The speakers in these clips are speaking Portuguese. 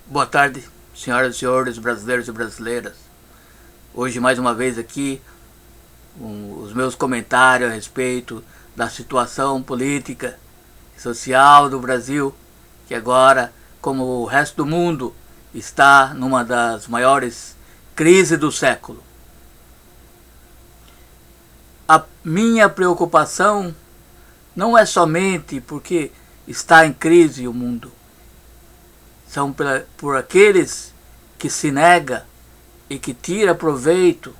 Boa tarde, senhoras e senhores brasileiros e brasileiras. Hoje, mais uma vez aqui, os meus comentários a respeito da situação política e social do Brasil, que agora, como o resto do mundo, está numa das maiores crises do século. A minha preocupação não é somente porque está em crise o mundo. São por aqueles que se nega e que tira proveito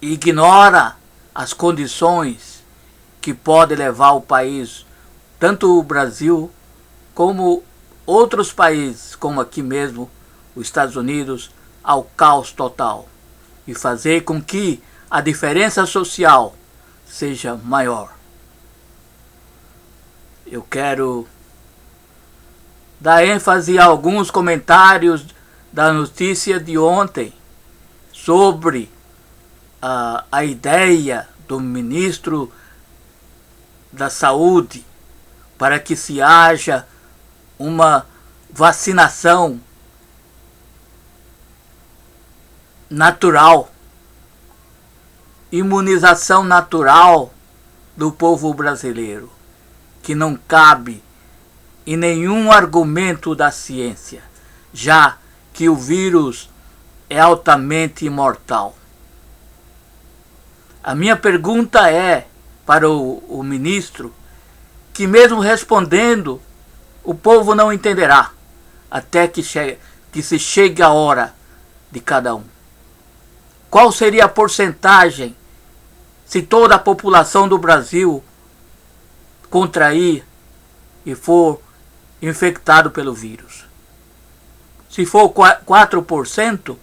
e ignora as condições que podem levar o país, tanto o Brasil como outros países, como aqui mesmo os Estados Unidos, ao caos total e fazer com que a diferença social seja maior. Eu quero dar ênfase a alguns comentários da notícia de ontem sobre a ideia do ministro da Saúde para que se haja uma vacinação natural, imunização natural do povo brasileiro, que não cabe em nenhum argumento da ciência, já que o vírus é altamente imortal. A minha pergunta é para o ministro, que mesmo respondendo, o povo não entenderá, até que se chegue a hora de cada um. Qual seria a porcentagem se toda a população do Brasil contrair e for infectado pelo vírus? Se for 4%,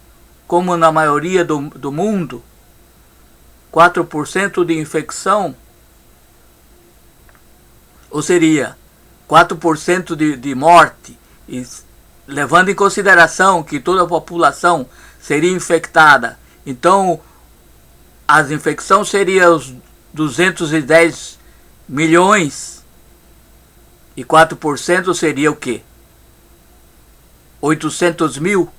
como na maioria do mundo, 4% de infecção, ou seria 4% de morte, e levando em consideração que toda a população seria infectada, então as infecções seriam os 210 milhões, e 4% seria o quê? 800 mil?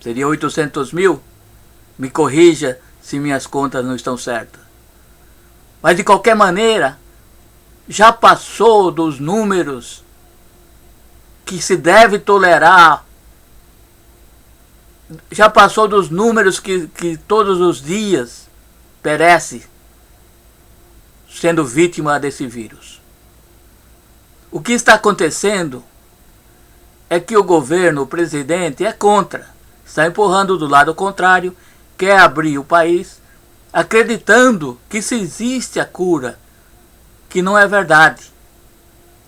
Seria 800 mil? Me corrija se minhas contas não estão certas. Mas de qualquer maneira, já passou dos números que se deve tolerar. Já passou dos números que todos os dias perece sendo vítima desse vírus. O que está acontecendo é que o governo, o presidente, é contra. Está empurrando do lado contrário, quer abrir o país, acreditando que se existe a cura, que não é verdade.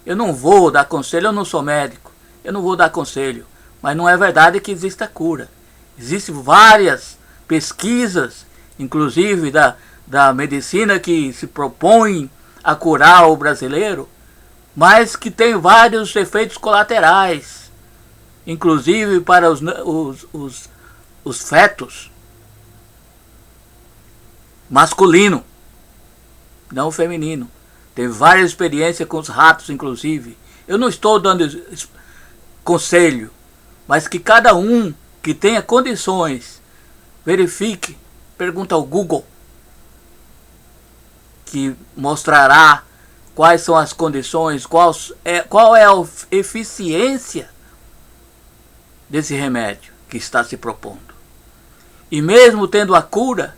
Eu não vou dar conselho, eu não sou médico, eu não vou dar conselho, mas não é verdade que existe a cura. Existem várias pesquisas, inclusive da medicina, que se propõe a curar o brasileiro, mas que tem vários efeitos colaterais, inclusive para os fetos masculino, não feminino. Tem várias experiências com os ratos, inclusive. Eu não estou dando conselho, mas que cada um que tenha condições verifique, pergunta ao Google, que mostrará quais são as condições, qual é a eficiência desse remédio que está se propondo. E mesmo tendo a cura,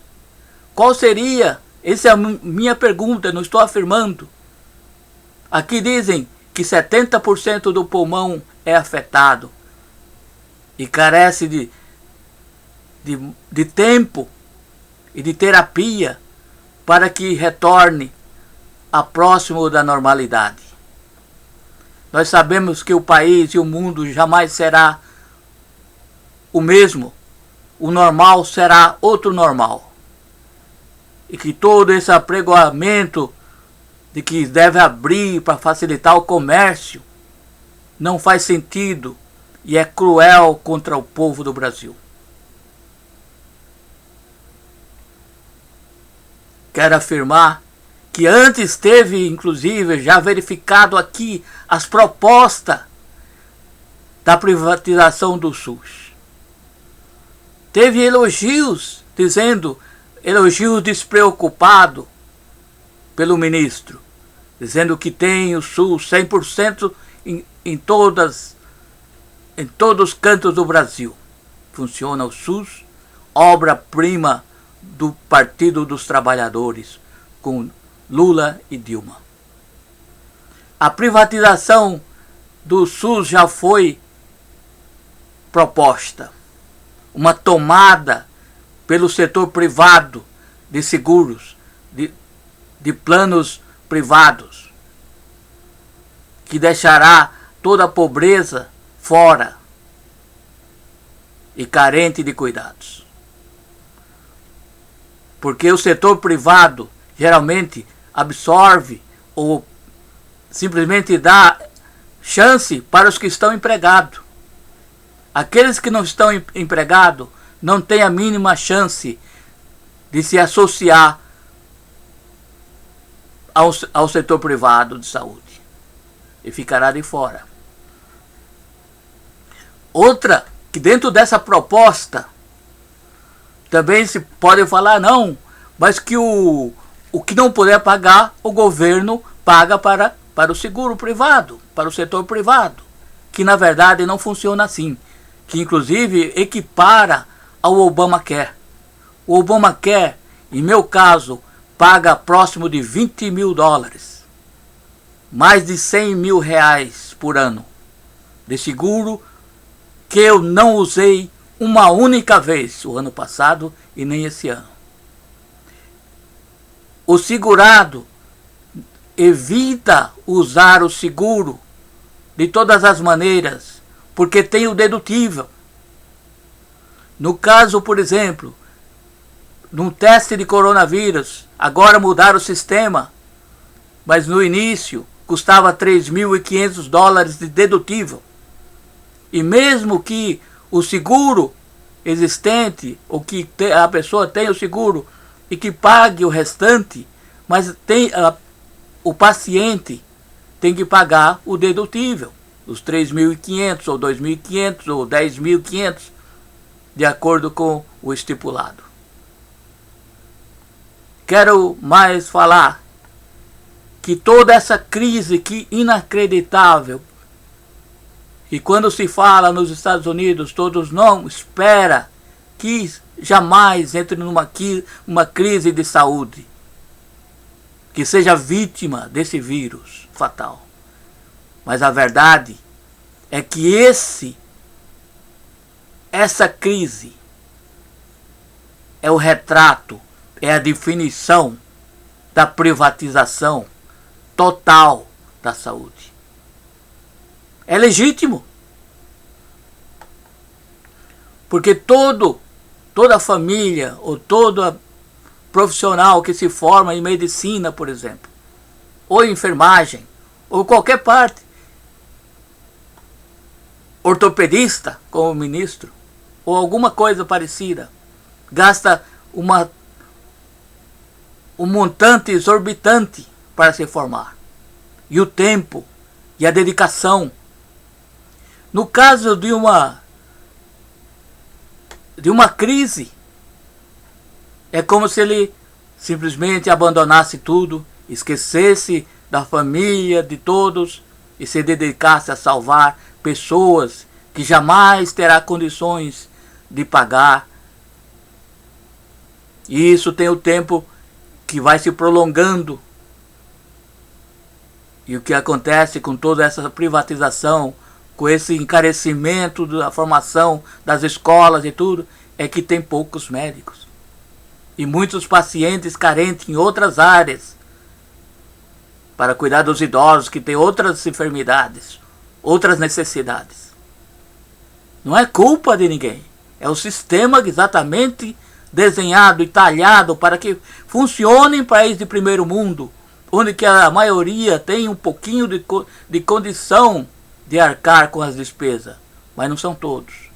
qual seria? Essa é a minha pergunta, não estou afirmando. Aqui dizem que 70% do pulmão é afetado e carece de tempo e de terapia para que retorne a próximo da normalidade. Nós sabemos que o país e o mundo jamais será o mesmo. O normal será outro normal. E que todo esse apregoamento de que deve abrir para facilitar o comércio não faz sentido e é cruel contra o povo do Brasil. Quero afirmar que antes teve, inclusive, já verificado aqui as propostas da privatização do SUS. Teve elogios, elogios despreocupados pelo ministro, dizendo que tem o SUS 100% em todos os cantos do Brasil. Funciona o SUS, obra-prima do Partido dos Trabalhadores, com Lula e Dilma. A privatização do SUS já foi proposta. Uma tomada pelo setor privado de seguros, de planos privados, que deixará toda a pobreza fora e carente de cuidados. Porque o setor privado geralmente absorve ou simplesmente dá chance para os que estão empregados. Aqueles que não estão empregados não têm a mínima chance de se associar ao setor privado de saúde e ficará de fora. Outra, que dentro dessa proposta também se pode falar, não, mas que o que não puder pagar, o governo paga para o seguro privado, para o setor privado, que na verdade não funciona assim, que inclusive equipara ao Obamacare. O Obamacare, em meu caso, paga próximo de 20 mil dólares, mais de 100 mil reais por ano, de seguro que eu não usei uma única vez o ano passado e nem esse ano. O segurado evita usar o seguro de todas as maneiras, porque tem o dedutível. No caso, por exemplo, num teste de coronavírus, agora mudaram o sistema, mas no início custava 3.500 dólares de dedutível. E mesmo que o seguro existente, ou que a pessoa tenha o seguro e que pague o restante, mas o paciente tem que pagar o dedutível, os 3.500 ou 2.500 ou 10.500, de acordo com o estipulado. Quero mais falar que toda essa crise inacreditável, e quando se fala nos Estados Unidos, todos não esperam que jamais entre numa crise de saúde, que seja vítima desse vírus fatal. Mas a verdade é que essa crise é o retrato, é a definição da privatização total da saúde. É legítimo, porque toda família ou todo profissional que se forma em medicina, por exemplo, ou enfermagem, ou qualquer parte, ortopedista, como ministro, ou alguma coisa parecida, gasta um montante exorbitante para se formar, e o tempo e a dedicação. No caso de uma crise, é como se ele simplesmente abandonasse tudo, esquecesse da família, de todos, e se dedicasse a salvar pessoas que jamais terá condições de pagar. E isso tem o tempo que vai se prolongando. E o que acontece com toda essa privatização, com esse encarecimento da formação das escolas e tudo, é que tem poucos médicos. E muitos pacientes carentes em outras áreas, para cuidar dos idosos que têm outras enfermidades, outras necessidades. Não é culpa de ninguém. É o sistema exatamente desenhado e talhado para que funcione em países de primeiro mundo, onde que a maioria tem um pouquinho de condição de arcar com as despesas, mas não são todos.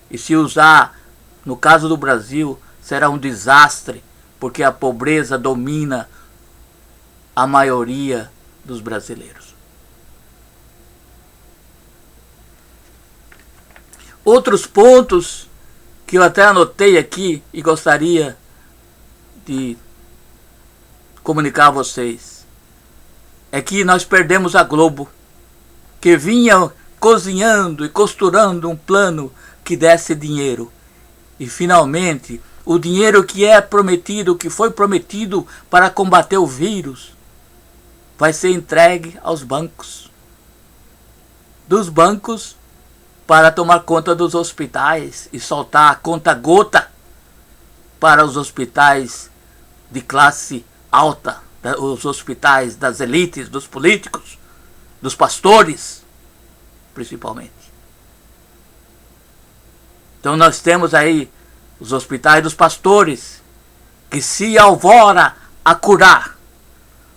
E se usar, no caso do Brasil, será um desastre, porque a pobreza domina a maioria dos brasileiros. Outros pontos que eu até anotei aqui e gostaria de comunicar a vocês é que nós perdemos a Globo, que vinha cozinhando e costurando um plano que desse dinheiro. E finalmente, o dinheiro que é prometido, que foi prometido para combater o vírus, vai ser entregue aos bancos. Dos bancos para tomar conta dos hospitais e soltar a conta-gota para os hospitais de classe alta, os hospitais das elites, dos políticos, dos pastores, principalmente. Então nós temos aí os hospitais dos pastores, que se alvora a curar,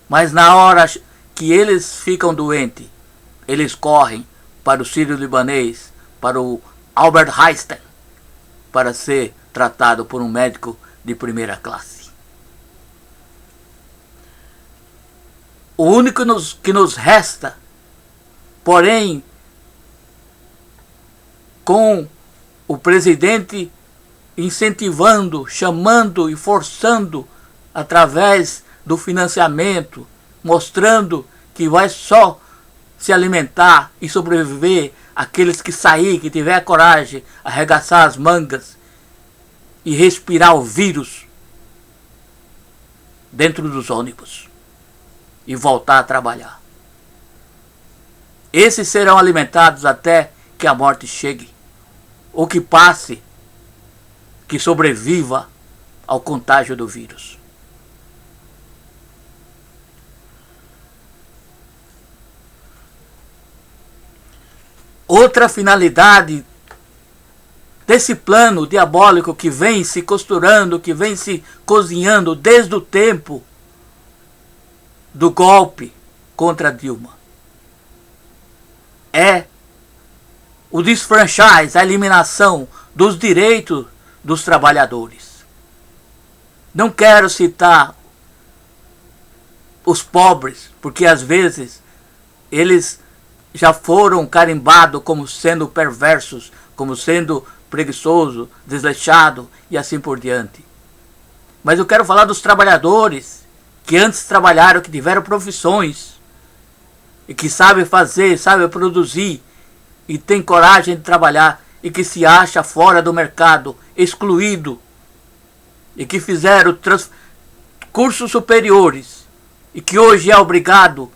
mas na hora que eles ficam doentes, eles correm para o Sírio-Libanês, para o Albert Einstein, para ser tratado por um médico de primeira classe. O único que nos resta, porém, com o presidente incentivando, chamando e forçando através do financiamento, mostrando que vai só se alimentar e sobreviver aqueles que sair, que tiver coragem, arregaçar as mangas e respirar o vírus dentro dos ônibus e voltar a trabalhar. Esses serão alimentados até que a morte chegue, ou que passe, que sobreviva ao contágio do vírus. Outra finalidade desse plano diabólico que vem se costurando, que vem se cozinhando desde o tempo do golpe contra Dilma, é o desfranchise, a eliminação dos direitos dos trabalhadores. Não quero citar os pobres, porque às vezes eles já foram carimbados como sendo perversos, como sendo preguiçosos, desleixados e assim por diante. Mas eu quero falar dos trabalhadores que antes trabalharam, que tiveram profissões e que sabem fazer, sabem produzir e têm coragem de trabalhar e que se acha fora do mercado, excluído, e que fizeram cursos superiores e que hoje é obrigado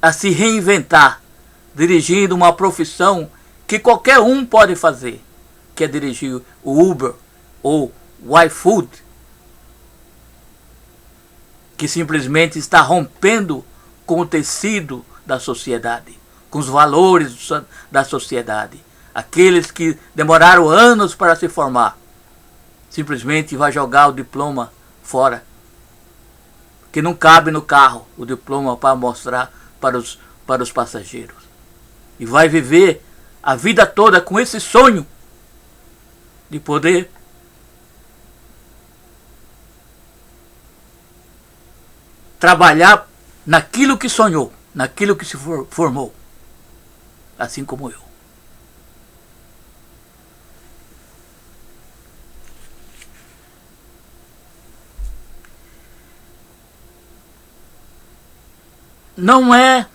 a se reinventar, dirigindo uma profissão que qualquer um pode fazer, que é dirigir o Uber ou o iFood, que simplesmente está rompendo com o tecido da sociedade, com os valores da sociedade. Aqueles que demoraram anos para se formar, simplesmente vai jogar o diploma fora, que não cabe no carro o diploma para mostrar para os passageiros. E vai viver a vida toda com esse sonho de poder trabalhar naquilo que sonhou, naquilo que se formou, assim como eu. Não é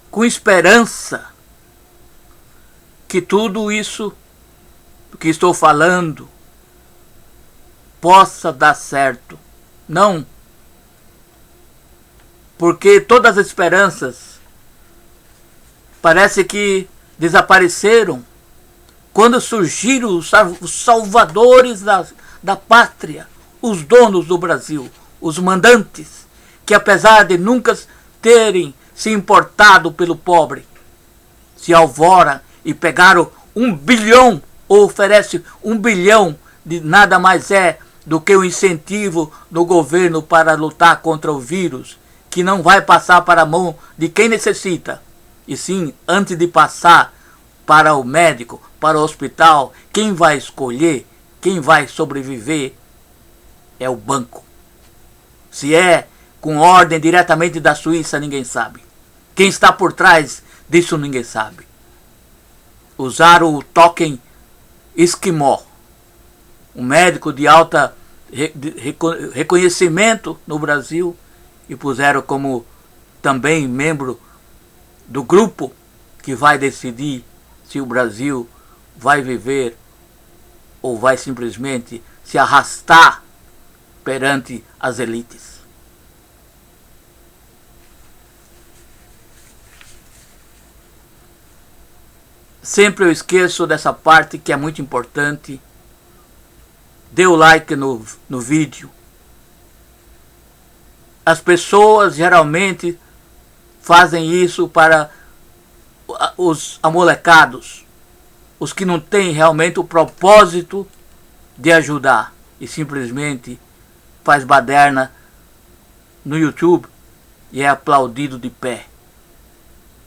com esperança que tudo isso que estou falando possa dar certo. Não. Porque todas as esperanças parece que desapareceram quando surgiram os salvadores da pátria, os donos do Brasil, os mandantes, que apesar de nunca terem se importado pelo pobre, se alvora e pegaram 1 bilhão, ou oferece 1 bilhão, de nada mais é do que o incentivo do governo para lutar contra o vírus, que não vai passar para a mão de quem necessita, e sim, antes de passar para o médico, para o hospital, quem vai escolher, quem vai sobreviver é o banco. Se é com ordem diretamente da Suíça, ninguém sabe. Quem está por trás disso, ninguém sabe. Usaram o token Esquimó, um médico de alta reconhecimento no Brasil, e puseram como também membro do grupo que vai decidir se o Brasil vai viver ou vai simplesmente se arrastar perante as elites. Sempre eu esqueço dessa parte que é muito importante. Dê o like no vídeo. As pessoas geralmente fazem isso para os amolecados, os que não têm realmente o propósito de ajudar e simplesmente faz baderna no YouTube e é aplaudido de pé.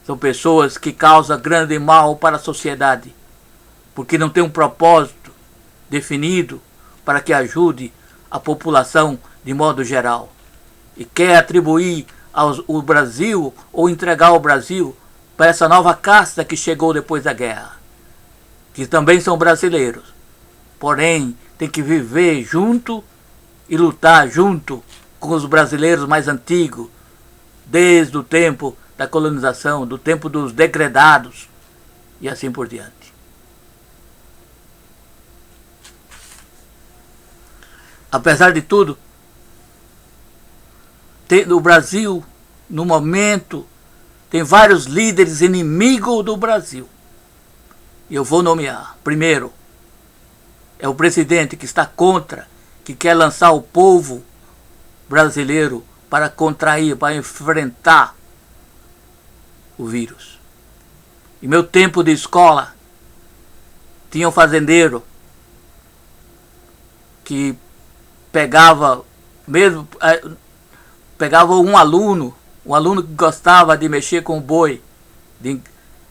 São pessoas que causam grande mal para a sociedade, porque não tem um propósito definido para que ajude a população de modo geral. E quer atribuir ao Brasil, ou entregar o Brasil para essa nova casta que chegou depois da guerra, que também são brasileiros, porém tem que viver junto e lutar junto com os brasileiros mais antigos, desde o tempo da colonização, do tempo dos degredados e assim por diante. Apesar de tudo, o Brasil, no momento, tem vários líderes inimigos do Brasil. E eu vou nomear. Primeiro, é o presidente que está contra, que quer lançar o povo brasileiro para contrair, para enfrentar o vírus. Em meu tempo de escola, tinha um fazendeiro que pegava um aluno que gostava de mexer com o boi,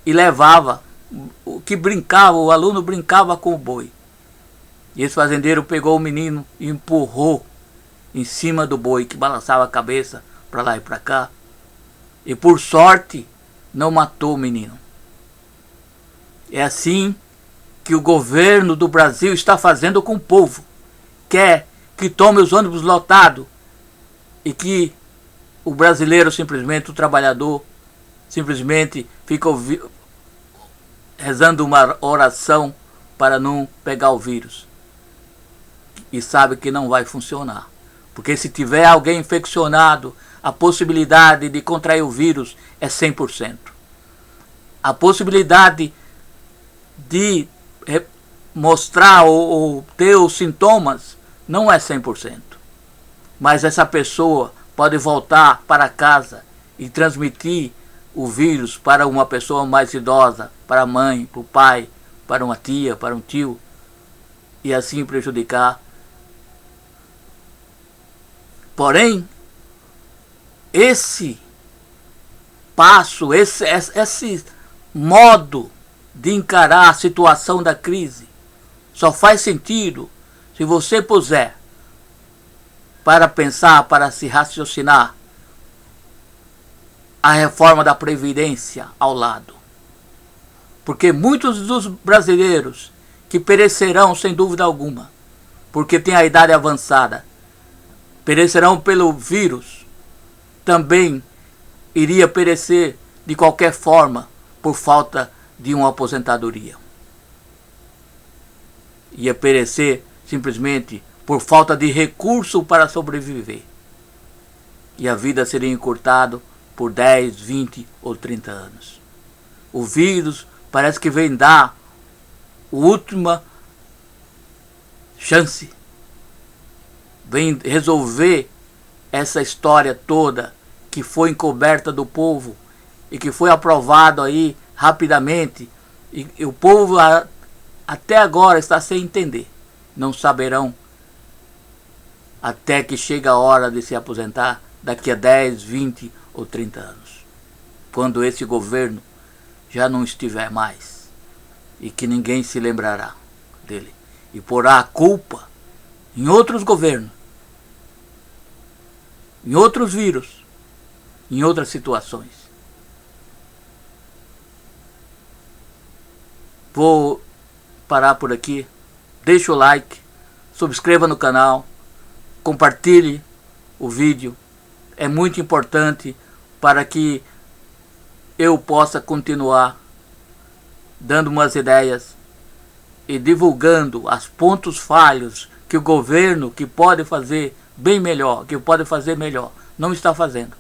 e levava, o aluno brincava com o boi. E esse fazendeiro pegou o menino e empurrou em cima do boi, que balançava a cabeça para lá e para cá. E por sorte, não matou o menino. É assim que o governo do Brasil está fazendo com o povo. Quer que tome os ônibus lotados e que o brasileiro simplesmente, o trabalhador, simplesmente fica rezando uma oração para não pegar o vírus. E sabe que não vai funcionar. Porque se tiver alguém infeccionado, a possibilidade de contrair o vírus é 100%. A possibilidade de mostrar ou ter os sintomas não é 100%. Mas essa pessoa pode voltar para casa e transmitir o vírus para uma pessoa mais idosa, para a mãe, para o pai, para uma tia, para um tio, e assim prejudicar. Porém, esse passo, esse modo de encarar a situação da crise só faz sentido se você puser para pensar, para se raciocinar, a reforma da Previdência ao lado. Porque muitos dos brasileiros que perecerão sem dúvida alguma, porque têm a idade avançada, perecerão pelo vírus, também iria perecer de qualquer forma por falta de uma aposentadoria. Ia perecer simplesmente por falta de recurso para sobreviver. E a vida seria encurtada por 10, 20 ou 30 anos. O vírus parece que vem dar a última chance. Vem resolver essa história toda que foi encoberta do povo e que foi aprovado aí rapidamente. E o povo até agora está sem entender. Não saberão até que chega a hora de se aposentar daqui a 10, 20 ou 30 anos. Quando esse governo já não estiver mais e que ninguém se lembrará dele. E porá a culpa em outros governos em outros vírus, em outras situações. Vou parar por aqui. Deixe o like, subscreva no canal, compartilhe o vídeo. É muito importante para que eu possa continuar dando umas ideias e divulgando os pontos falhos que o governo, que pode fazer bem melhor, que pode fazer melhor, não está fazendo.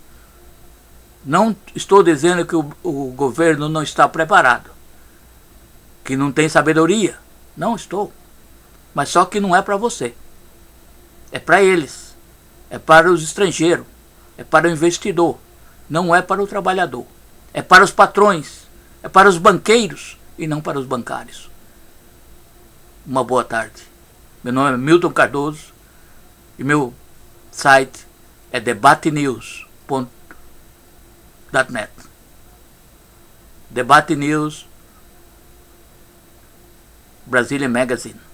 Não estou dizendo que o governo não está preparado, que não tem sabedoria. Não estou. Mas só que não é para você. É para eles. É para os estrangeiros. É para o investidor. Não é para o trabalhador. É para os patrões. É para os banqueiros e não para os bancários. Uma boa tarde. Meu nome é Milton Cardoso e meu site é debatenews.net. Debate News Brazilian Magazine.